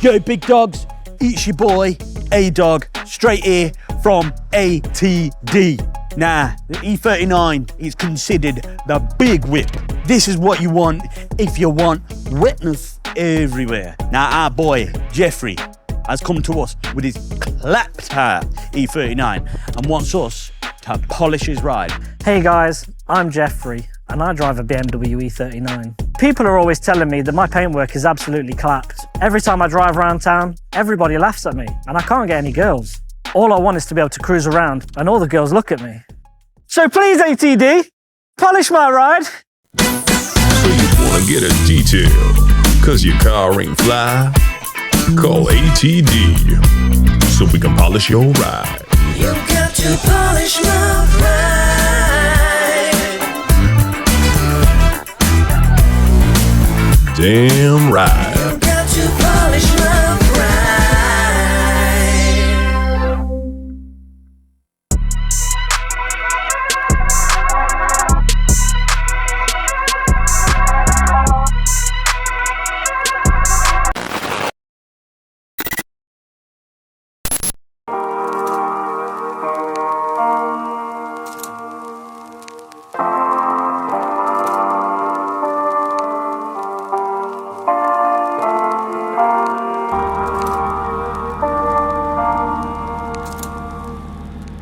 Yo, big dogs, it's your boy, A-Dog, straight here from ATD. Now, the E39 is considered the big whip. This is what you want if you want wetness everywhere. Now, our boy, Jeffrey, has come to us with his clapped E39 and wants us to polish his ride. Hey guys, I'm Jeffrey and I drive a BMW E39. People are always telling me that my paintwork is absolutely clapped. Every time I drive around town, everybody laughs at me and I can't get any girls. All I want is to be able to cruise around and all the girls look at me. So please, ATD, polish my ride. So you wanna get a detail, cause your car ain't fly? Call ATD, so we can polish your ride. You got to polish my ride. Damn right. You got to polish my ride.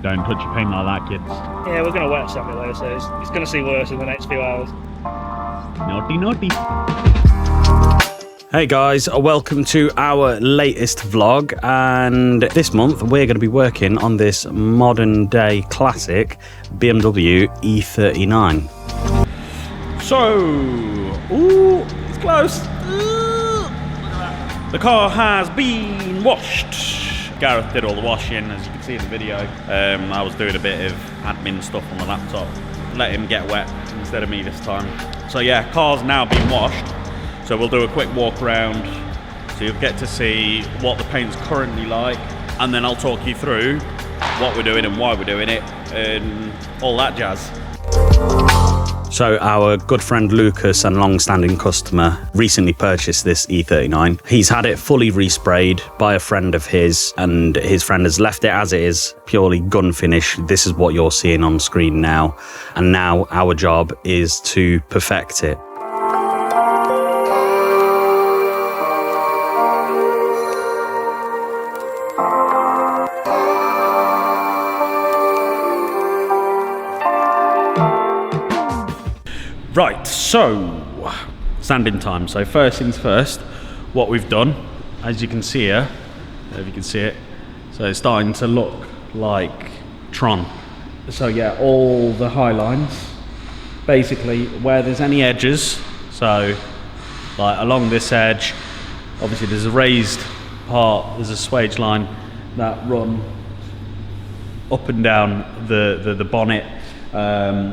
Don't touch your paint like that, kids. Yeah, we're going to wet sand it though, so it's going to see worse in the next few hours. Naughty, naughty. Hey guys, welcome to our latest vlog, and this month we're going to be working on this modern day classic BMW E39. So, ooh, it's close. The car has been washed. Gareth did all the washing, as you can see in the video. I was doing a bit of admin stuff on the laptop. Let him get wet instead of me this time. So yeah, car's now been washed. So we'll do a quick walk around, so you'll get to see what the paint's currently like, and then I'll talk you through what we're doing and why we're doing it, and all that jazz. So our good friend Lucas and long-standing customer recently purchased this E39. He's had it fully resprayed by a friend of his, and his friend has left it as it is, purely gun finish. This is what you're seeing on screen now. And now our job is to perfect it. Right, so sanding time. So first things first, what we've done, as you can see here, if you can see it, so it's starting to look like Tron. So yeah, all the high lines, basically where there's any edges, so like along this edge, obviously there's a raised part, there's a swage line that run up and down the bonnet.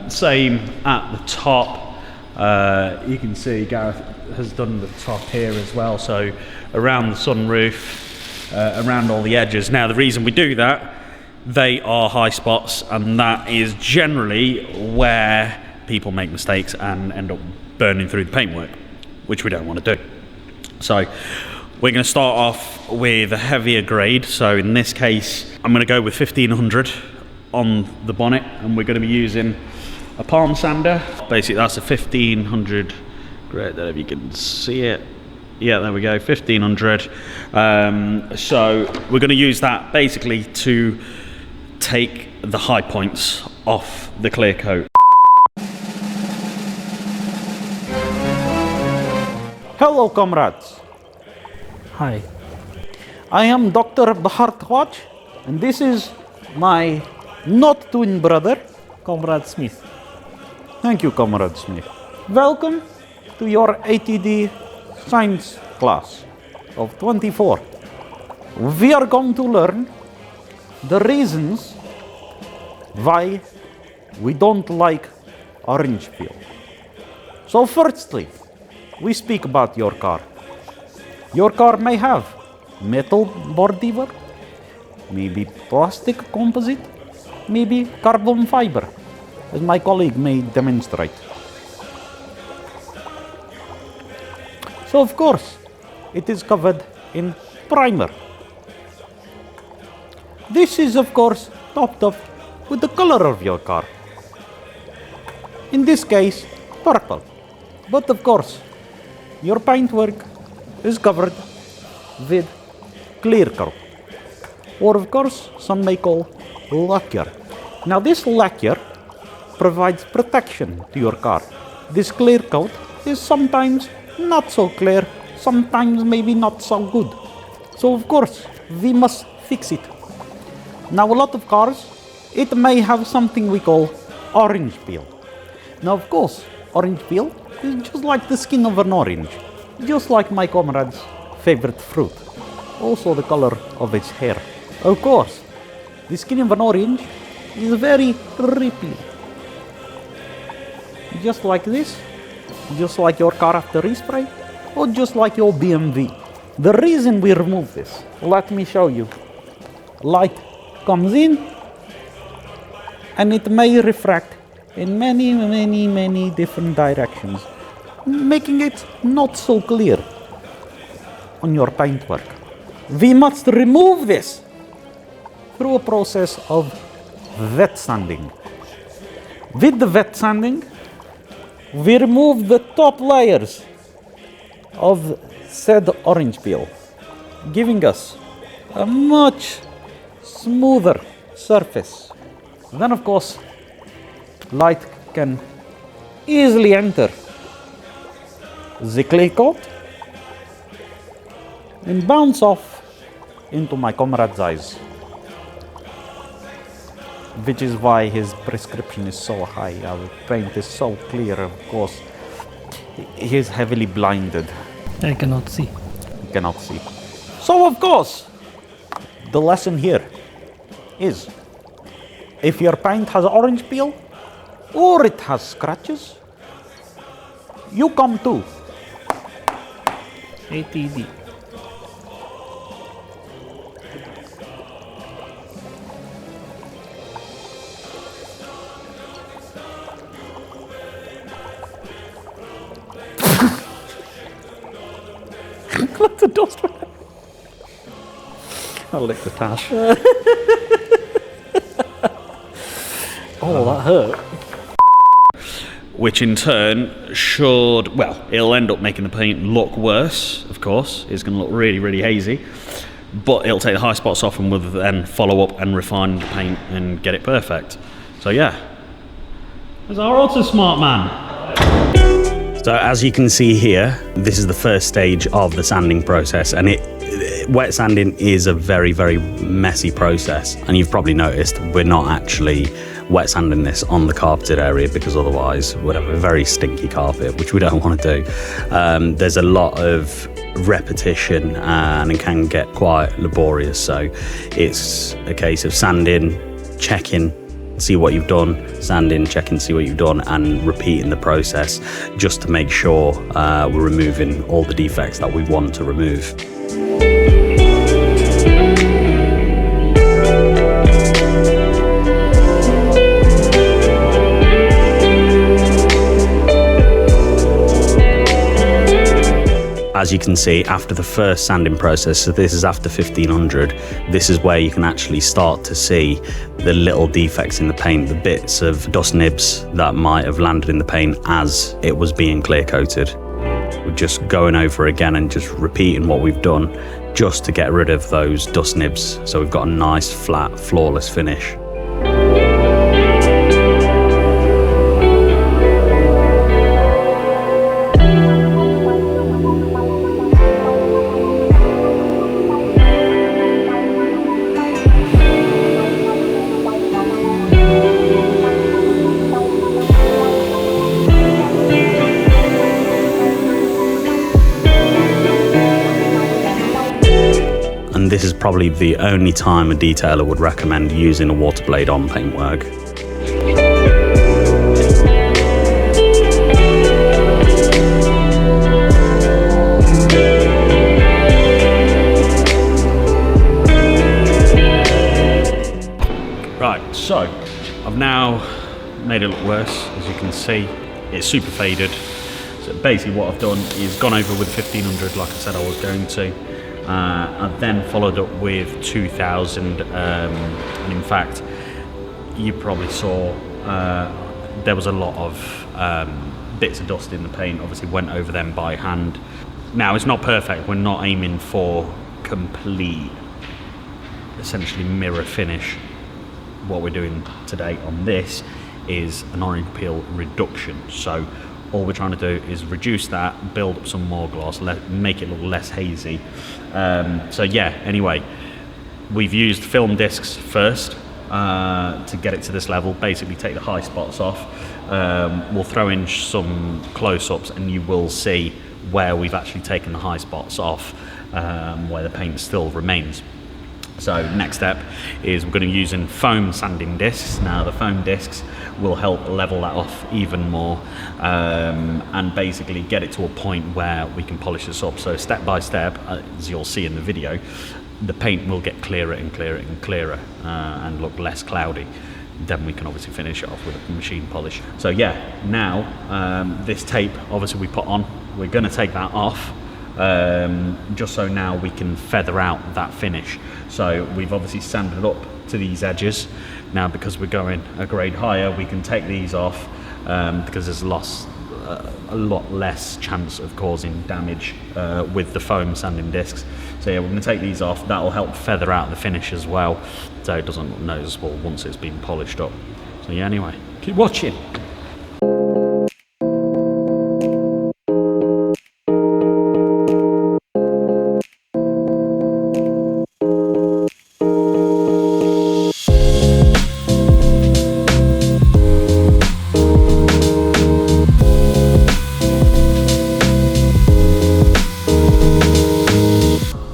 Same at the top. You can see Gareth has done the top here as well, so around the sunroof, around all the edges. Now the reason we do that, they are high spots, and that is generally where people make mistakes and end up burning through the paintwork, which we don't want to do. So we're going to start off with a heavier grade. So in this case, I'm going to go with 1500 on the bonnet, and we're going to be using a palm sander. Basically that's a 1500 grade, there if you can see it. Yeah, there we go, 1500. So we're going to use that basically to take the high points off the clear coat. Hello, comrades. Hi. I am Dr. Bhartwaj, and this is my not twin brother, Comrade Smith. Thank you, Comrade Smith. Welcome to your ATD science class of 24. We are going to learn the reasons why we don't like orange peel. So firstly, we speak about your car. Your car may have metal bodywork, maybe plastic composite, maybe carbon fiber, as my colleague may demonstrate. So of course, it is covered in primer. This is of course topped up with the color of your car. In this case, purple. But of course, your paintwork is covered with clear coat, or of course some may call lacquer. Now this lacquer provides protection to your car. This clear coat is sometimes not so clear, sometimes maybe not so good. So of course we must fix it. Now a lot of cars, it may have something we call orange peel. Now of course, orange peel is just like the skin of an orange, just like my comrade's favorite fruit, also the color of its hair. Of course, the skin of an orange is very ripply. Just like this, just like your car after respray, or just like your BMW. The reason we remove this, let me show you. Light comes in, and it may refract in many different directions, making it not so clear on your paintwork. We must remove this through a process of wet sanding. With the wet sanding, we remove the top layers of said orange peel, giving us a much smoother surface. Then of course, light can easily enter the clay coat and bounce off into my comrade's eyes, which is why his prescription is so high. Our paint is so clear, of course. He is heavily blinded. I cannot see. He cannot see. So of course, the lesson here is, if your paint has orange peel or it has scratches, you come to ATD. let the dust. I'll lick the tash. Oh, that hurt. Which in turn should, well, it'll end up making the paint look worse, of course. It's going to look really hazy. But it'll take the high spots off and we'll then follow up and refine the paint and get it perfect. So yeah. There's our auto smart man. So as you can see here, this is the first stage of the sanding process, and wet sanding is a very messy process. And you've probably noticed we're not actually wet sanding this on the carpeted area, because otherwise we'd have a very stinky carpet, which we don't want to do. There's a lot of repetition and it can get quite laborious. So it's a case of sanding, checking, see what you've done, sanding, checking, see what you've done, and repeating the process just to make sure we're removing all the defects that we want to remove. As you can see, after the first sanding process, so this is after 1500, this is where you can actually start to see the little defects in the paint, the bits of dust nibs that might have landed in the paint as it was being clear coated. We're just going over again and just repeating what we've done just to get rid of those dust nibs, so we've got a nice, flat, flawless finish. And this is probably the only time a detailer would recommend using a water blade on paintwork. Right, so I've now made it look worse. As you can see, it's super faded. So basically what I've done is gone over with 1500 like I said I was going to. I then followed up with 2000, and in fact, you probably saw there was a lot of bits of dust in the paint. Obviously went over them by hand. Now it's not perfect, we're not aiming for complete, essentially mirror finish. What we're doing today on this is an orange peel reduction. So all we're trying to do is reduce that, build up some more gloss, make it look less hazy. So yeah, anyway, we've used film discs first to get it to this level, basically take the high spots off. We'll throw in some close-ups and you will see where we've actually taken the high spots off, where the paint still remains. So next step is we're going to be using foam sanding discs. Now the foam discs will help level that off even more, and basically get it to a point where we can polish this up. So step by step, as you'll see in the video, the paint will get clearer and clearer and clearer, and look less cloudy. Then we can obviously finish it off with a machine polish. So yeah, now this tape obviously we put on, we're going to take that off, just so now we can feather out that finish. So we've obviously sanded up to these edges. Now because we're going a grade higher, we can take these off, because there's a lot less chance of causing damage with the foam sanding discs. So yeah, we're going to take these off. That will help feather out the finish as well, so it doesn't look noticeable once it's been polished up. So yeah, anyway, keep watching.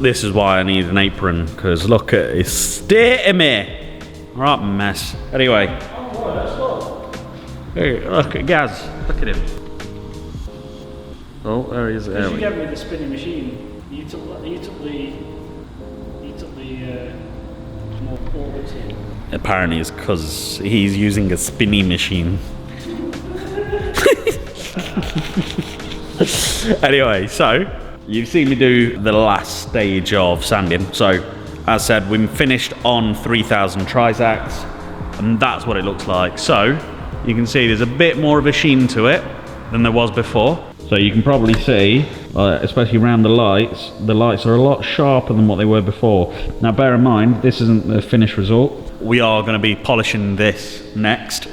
This is why I need an apron, because look at his state of me. Right, mess. Anyway. Hey, look at Gaz. Look at him. Oh, there he is. There You gave me the spinning machine. You took the more forwards here. Apparently it's because he's using a spinning machine. Anyway, so you've seen me do the last stage of sanding. So, as said, we finished on 3000 Trizacs, and that's what it looks like. So, you can see there's a bit more of a sheen to it than there was before. So you can probably see, especially around the lights are a lot sharper than what they were before. Now bear in mind, this isn't the finished result. We are going to be polishing this next.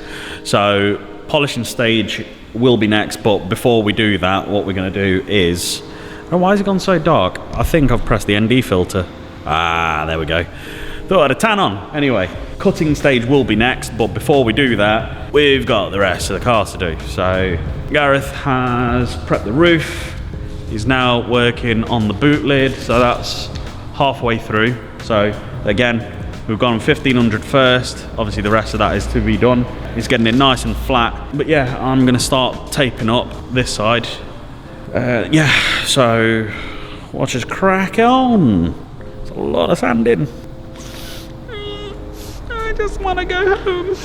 So, polishing stage will be next, but before we do that, what we're going to do is... Oh, why has it gone so dark? I think I've pressed the ND filter. Ah, there we go. Thought I had a tan on. Anyway, cutting stage will be next, but before we do that, we've got the rest of the car to do. So, Gareth has prepped the roof. He's now working on the boot lid, so that's halfway through. So, again, we've gone 1500 first. Obviously, the rest of that is to be done. He's getting it nice and flat. But yeah, I'm going to start taping up this side. Yeah, so watch us crack on. It's a lot of sanding. I just want to go home.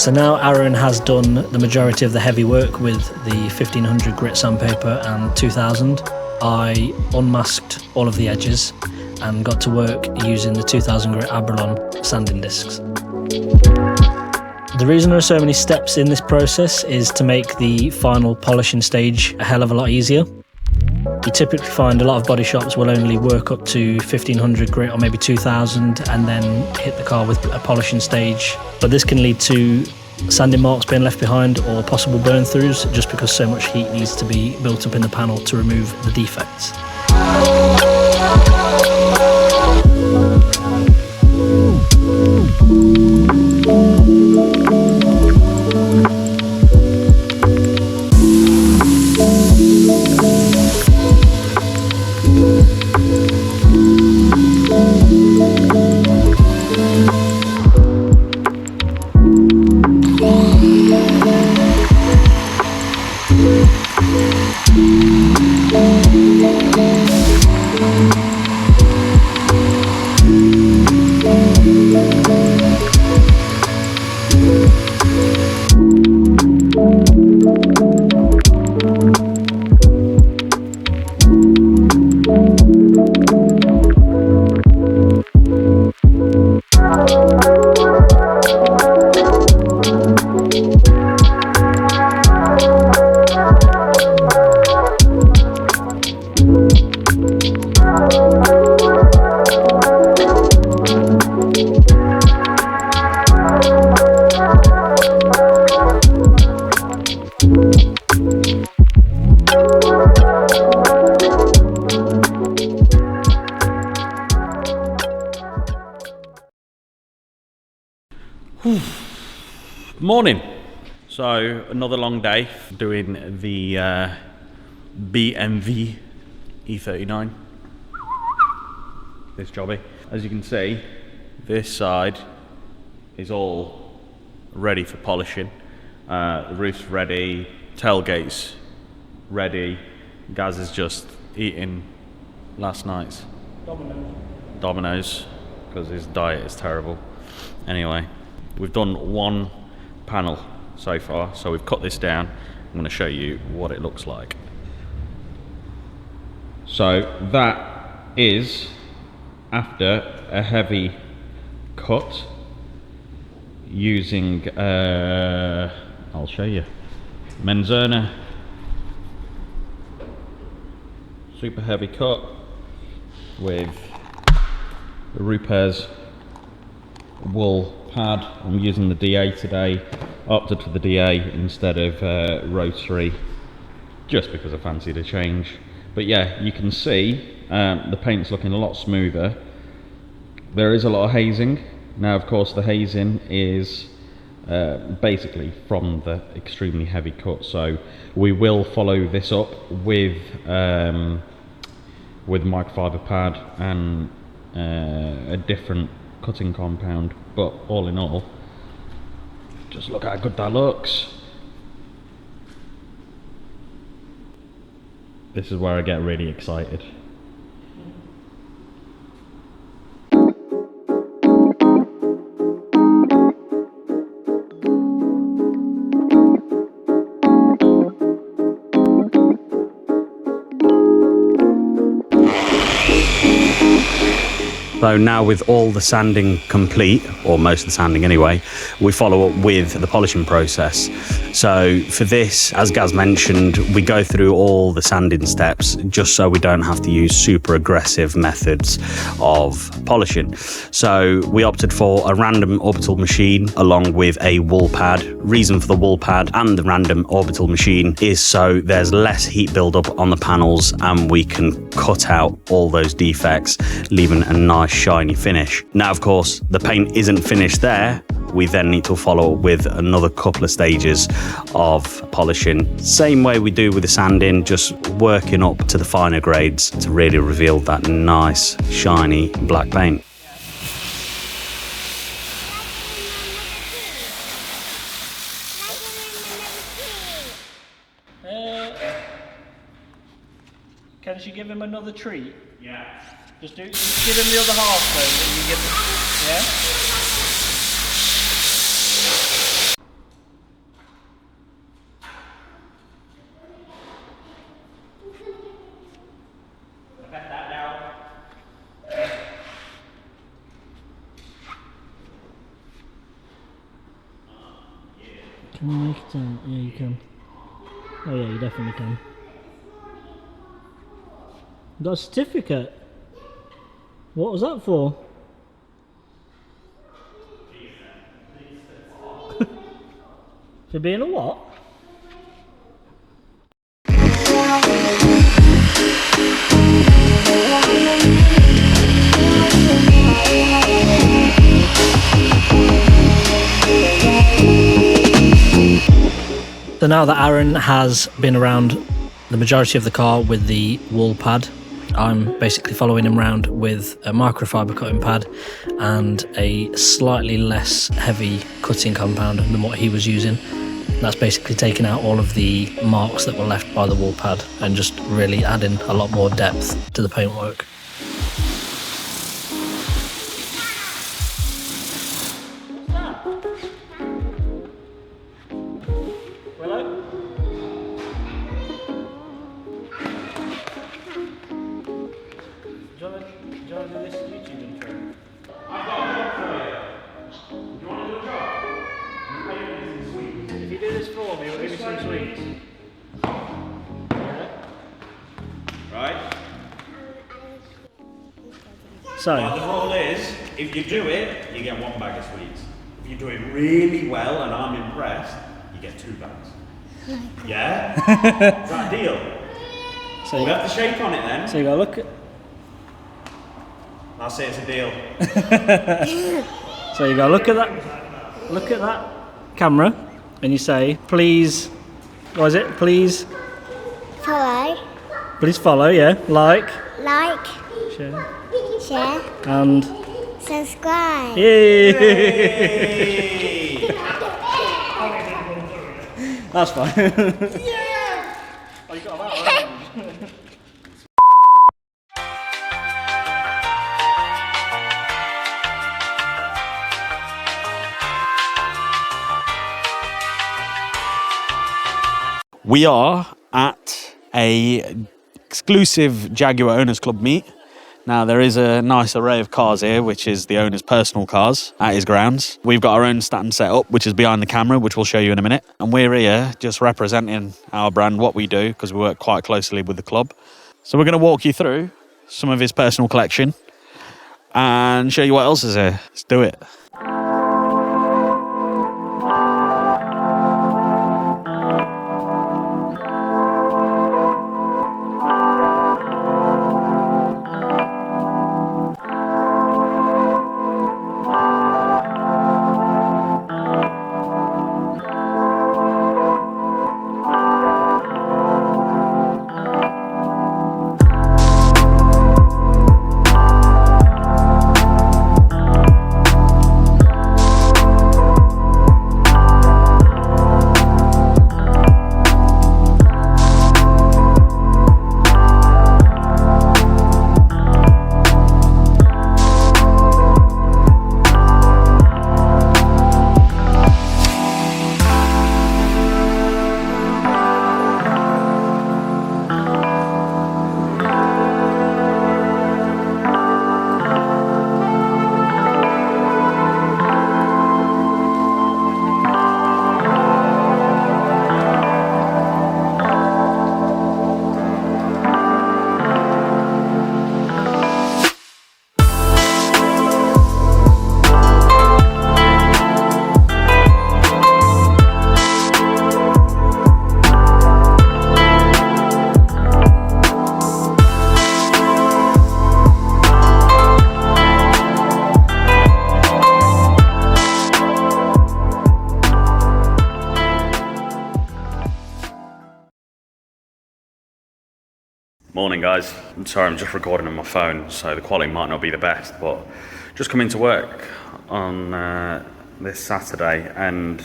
So now Aaron has done the majority of the heavy work with the 1500 grit sandpaper and 2000. I unmasked all of the edges and got to work using the 2000 grit Abralon sanding discs. The reason there are so many steps in this process is to make the final polishing stage a hell of a lot easier. You typically find a lot of body shops will only work up to 1500 grit or maybe 2000 and then hit the car with a polishing stage. But this can lead to sanding marks being left behind or possible burn throughs just because so much heat needs to be built up in the panel to remove the defects. Morning. So another long day doing the BMW E39. This jobby. As you can see, this side is all ready for polishing. The roof's ready, tailgate's ready. Gaz is just eating last night's Domino's because his diet is terrible. Anyway, we've done one panel so far, so we've cut this down. I'm going to show you what it looks like. So that is after a heavy cut using I'll show you, Menzerner super heavy cut with the Rupes wool pad. I'm using the DA today, opted for the DA instead of rotary just because I fancied a change. But yeah, you can see the paint's looking a lot smoother. There is a lot of hazing. Now of course the hazing is basically from the extremely heavy cut, so we will follow this up with microfiber pad and a different cutting compound. But all in all, just look how good that looks. This is where I get really excited. So now with all the sanding complete, or most of the sanding anyway, we follow up with the polishing process. So for this, as Gaz mentioned, we go through all the sanding steps just so we don't have to use super aggressive methods of polishing. So we opted for a random orbital machine along with a wool pad. Reason for the wool pad and the random orbital machine is so there's less heat buildup on the panels and we can cut out all those defects, leaving a nice shiny finish. Now of course the paint isn't finished there. We then need to follow with another couple of stages of polishing. Same way we do with the sanding, just working up to the finer grades to really reveal that nice shiny black paint. Can she give him another treat? Yeah. Just give him the other half though. You give him, Can you make it out? Yeah, you can. Oh yeah, you definitely can. You got a certificate? What was that for? For being a what? So now that Aaron has been around the majority of the car with the wall pad, I'm basically following him around with a microfiber cutting pad and a slightly less heavy cutting compound than what he was using. That's basically taking out all of the marks that were left by the wall pad and just really adding a lot more depth to the paintwork. So, the rule is, if you do it, you get 1 bag of sweets. If you do it really well and I'm impressed, you get 2 bags. Yeah? Is that a deal? so We have to shake on it then. So you gotta look at. I'll say it's a deal. So you gotta look at that. Look at that camera, and you say, "Please, what is it? Please, Follow, please follow. Yeah, like, like, share, share, and subscribe." yay! Hey! That's fine. We are at a exclusive Jaguar Owners Club meet. Now, there is a nice array of cars here, which is the owner's personal cars at his grounds. We've got our own stand set up, which is behind the camera, which we'll show you in a minute. And we're here just representing our brand, what we do, because we work quite closely with the club. So we're going to walk you through some of his personal collection and show you what else is here. Let's do it. Morning guys, I'm sorry, I'm just recording on my phone, so the quality might not be the best, but just come into work on this Saturday and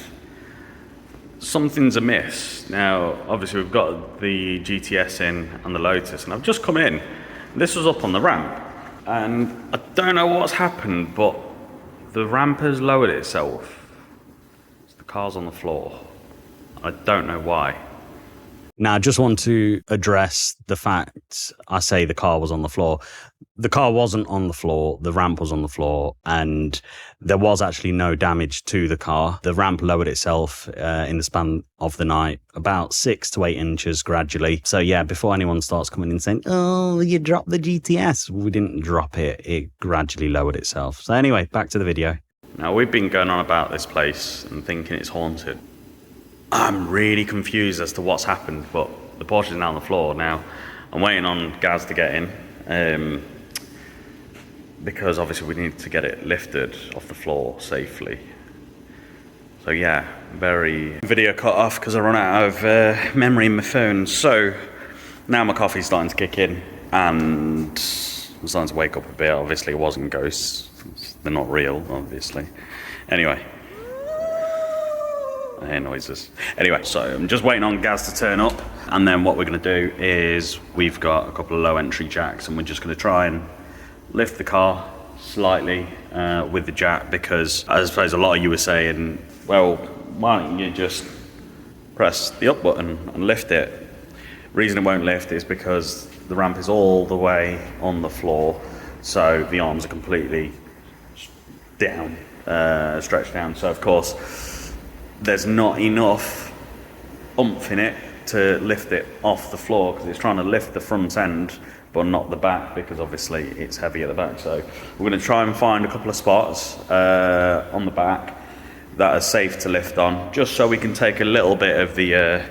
something's amiss. Now, obviously we've got the GTS in and the Lotus, and I've just come in, and this was up on the ramp, and I don't know what's happened, but the ramp has lowered itself. The car's on the floor. I don't know why. Now, I just want to address the fact I say the car was on the floor. The car wasn't on the floor, the ramp was on the floor, and there was actually no damage to the car. The ramp lowered itself in the span of the night about 6 to 8 inches gradually. So yeah, before anyone starts coming in saying, oh, you dropped the GTS, we didn't drop it. It gradually lowered itself. So anyway, back to the video. Now, we've been going on about this place and thinking it's haunted. I'm really confused as to what's happened, but the Porsche is now on the floor. Now, I'm waiting on Gaz to get in, because obviously we need to get it lifted off the floor safely. So yeah, video cut off because I run out of memory in my phone. So now my coffee's starting to kick in and I'm starting to wake up a bit. Obviously it wasn't ghosts, they're not real, obviously. Anyway. I hear noises. Anyway, so I'm just waiting on Gaz to turn up, and then what we're going to do is we've got a couple of low entry jacks and we're just going to try and lift the car slightly with the jack, because I suppose a lot of you were saying, well, why don't you just press the up button and lift it? The reason it won't lift is because the ramp is all the way on the floor, so the arms are completely down, stretched down, so of course there's not enough oomph in it to lift it off the floor, because it's trying to lift the front end but not the back, because obviously it's heavy at the back. So we're going to try and find a couple of spots on the back that are safe to lift on, just so we can take a little bit of the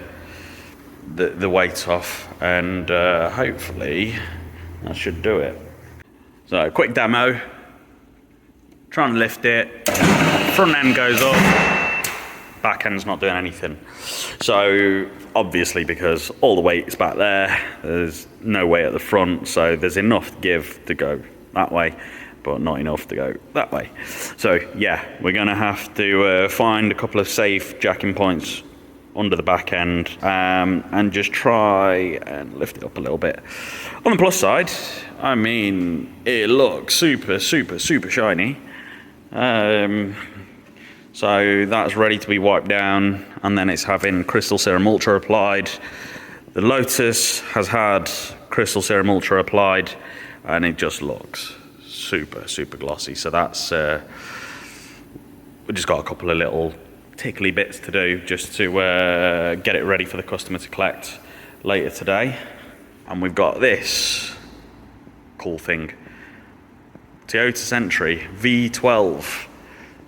weight off, and hopefully that should do it. So quick demo, trying to lift it, front end goes up, back end's not doing anything. So obviously, because all the weight's back there, there's no weight at the front, so there's enough give to go that way, but not enough to go that way. So yeah, we're gonna have to find a couple of safe jacking points under the back end, and just try and lift it up a little bit. On the plus side, I mean, it looks super shiny. So that's ready to be wiped down, and then it's having Crystal Serum Ultra applied. The Lotus has had Crystal Serum Ultra applied, and it just looks super glossy. So that's, we've just got a couple of little tickly bits to do just to get it ready for the customer to collect later today. And we've got this cool thing, Toyota Century V12.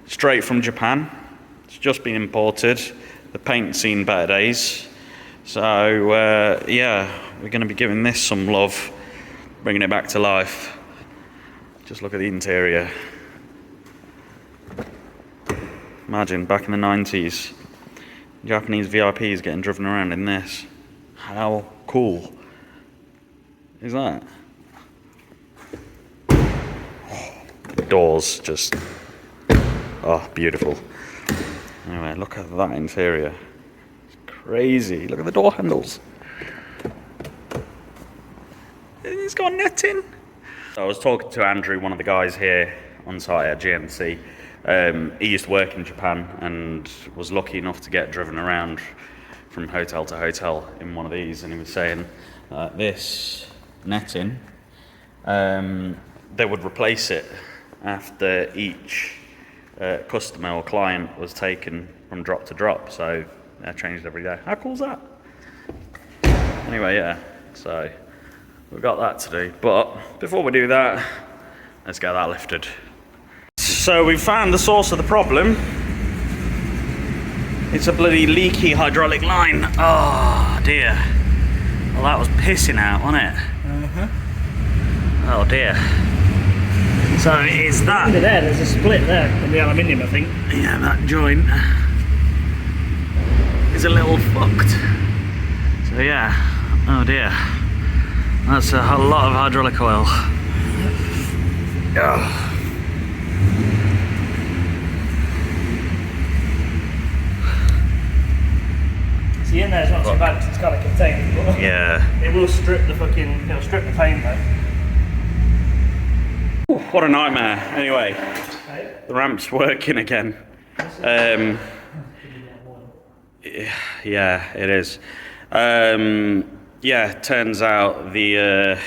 Straight from Japan. It's just been imported. The paint's seen better days. So yeah, we're going to be giving this some love, bringing it back to life. Just look at the interior. Imagine back in the 90s, Japanese VIPs getting driven around in this. How cool is that? The doors just, oh, beautiful. Anyway, look at that interior. It's crazy. Look at the door handles. It's got netting. So I was talking to Andrew, one of the guys here on site at GMC. He used to work in Japan and was lucky enough to get driven around from hotel to hotel in one of these. And he was saying this netting, they would replace it after each customer or client was taken from drop to drop, so they're changed every day. How cool is that? Anyway, yeah, so we've got that to do, but before we do that, let's get that lifted. So we've found the source of the problem. It's a bloody leaky hydraulic line. Oh dear. Well, that was pissing out, wasn't it? Oh dear. So it's that. Under there, there's a split there in the aluminium, I think. Yeah, that joint is a little fucked. So yeah, oh dear. That's a lot of hydraulic oil. Oh. See, in there's not too bad because it's kind of contained, but Yeah. it will strip the fucking, it'll strip the paint though. What a nightmare. Anyway, the ramp's working again. Yeah, it is. Yeah, turns out the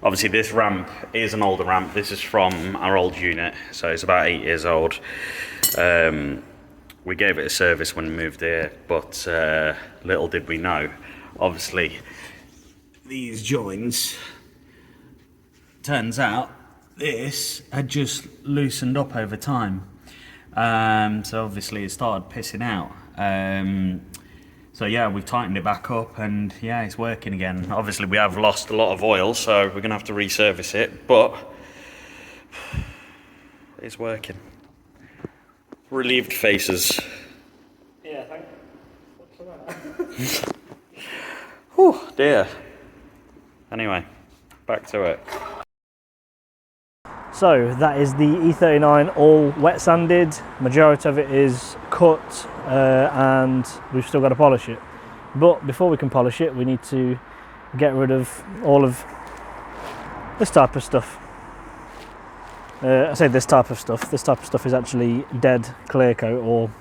obviously this ramp is an older ramp. This is from our old unit, so it's about 8 years old. We gave it a service when we moved here, but little did we know, obviously these joints, turns out this had just loosened up over time. So obviously it started pissing out. So yeah, we've tightened it back up and yeah, it's working again. Obviously we have lost a lot of oil, so we're gonna have to resurface it, but it's working. Relieved faces. Yeah, thanks. Whew, dear. Anyway, back to it. So that is the E39 all wet sanded. Majority of it is cut and we've still got to polish it. But before we can polish it, we need to get rid of all of this type of stuff. I say this type of stuff. This type of stuff is actually dead clear coat, or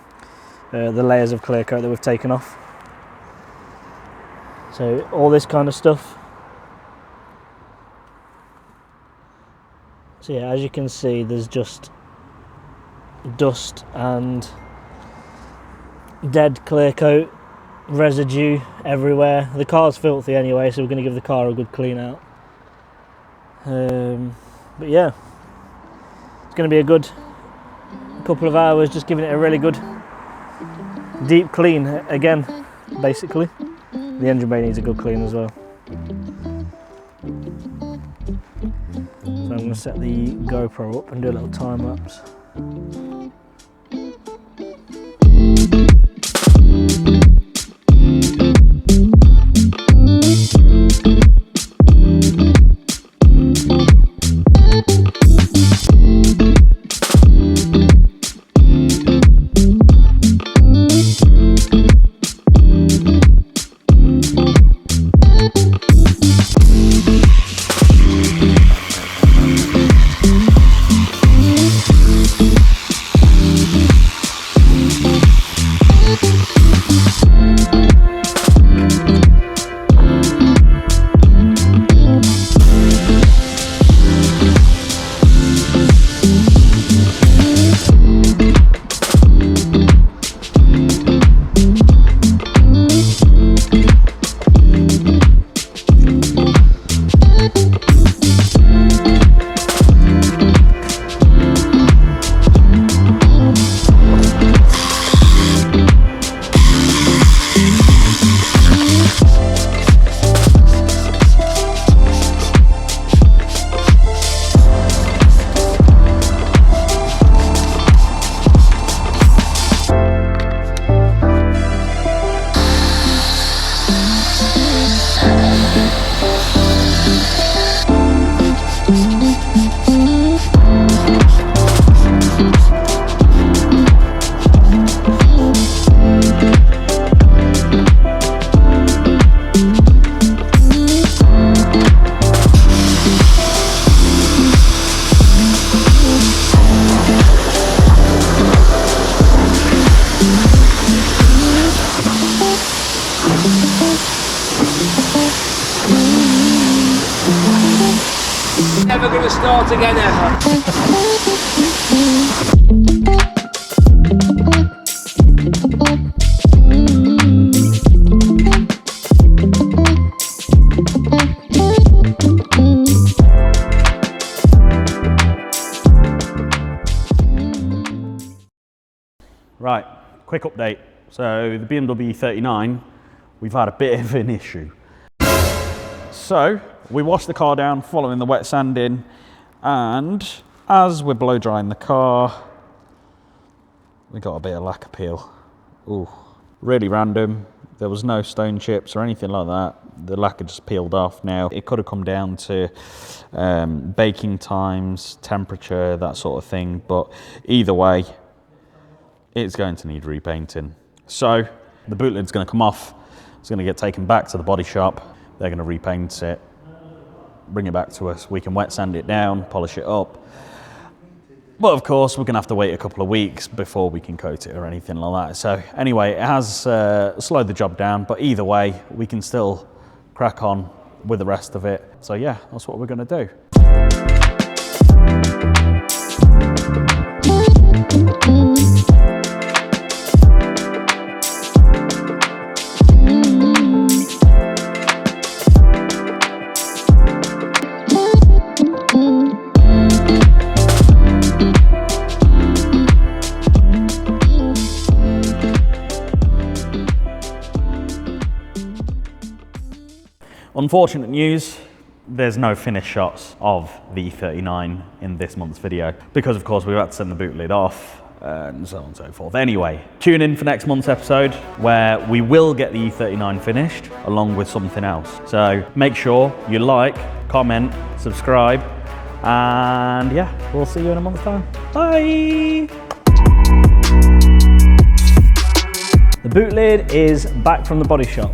the layers of clear coat that we've taken off. So all this kind of stuff. So yeah, as you can see, there's just dust and dead clear coat residue everywhere. The car's filthy anyway, so we're going to give the car a good clean out. But yeah, it's going to be a good couple of hours just giving it a really good deep clean again, basically. The engine bay needs a good clean as well. So I'm going to set the GoPro up and do a little time lapse. Never gonna start again ever. Right, quick update. So the BMW E39, we've had a bit of an issue. So we washed the car down following the wet sanding, and as we're blow drying the car, we got a bit of lacquer peel. Ooh, really random. There was no stone chips or anything like that. The lacquer just peeled off. Now, it could have come down to baking times, temperature, that sort of thing, but either way, it's going to need repainting. So the boot lid's going to come off. It's going to get taken back to the body shop. They're going to repaint it, bring it back to us. We can wet sand it down, polish it up. But of course, we're gonna have to wait a couple of weeks before we can coat it or anything like that. So anyway, it has slowed the job down, but either way, we can still crack on with the rest of it. So yeah, that's what we're gonna do. Unfortunate news, there's no finished shots of the E39 in this month's video because of course we had to send the boot lid off and so on and so forth. Anyway, tune in for next month's episode where we will get the E39 finished along with something else. So make sure you like, comment, subscribe, and yeah, we'll see you in a month's time. Bye! The boot lid is back from the body shop.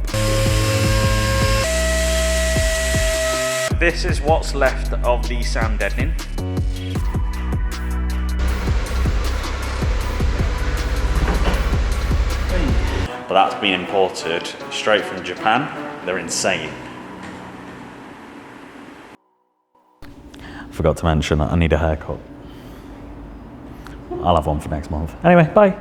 This is what's left of the sand deadening. But that's been imported straight from Japan. They're insane. Forgot to mention that I need a haircut. I'll have one for next month. Anyway, bye.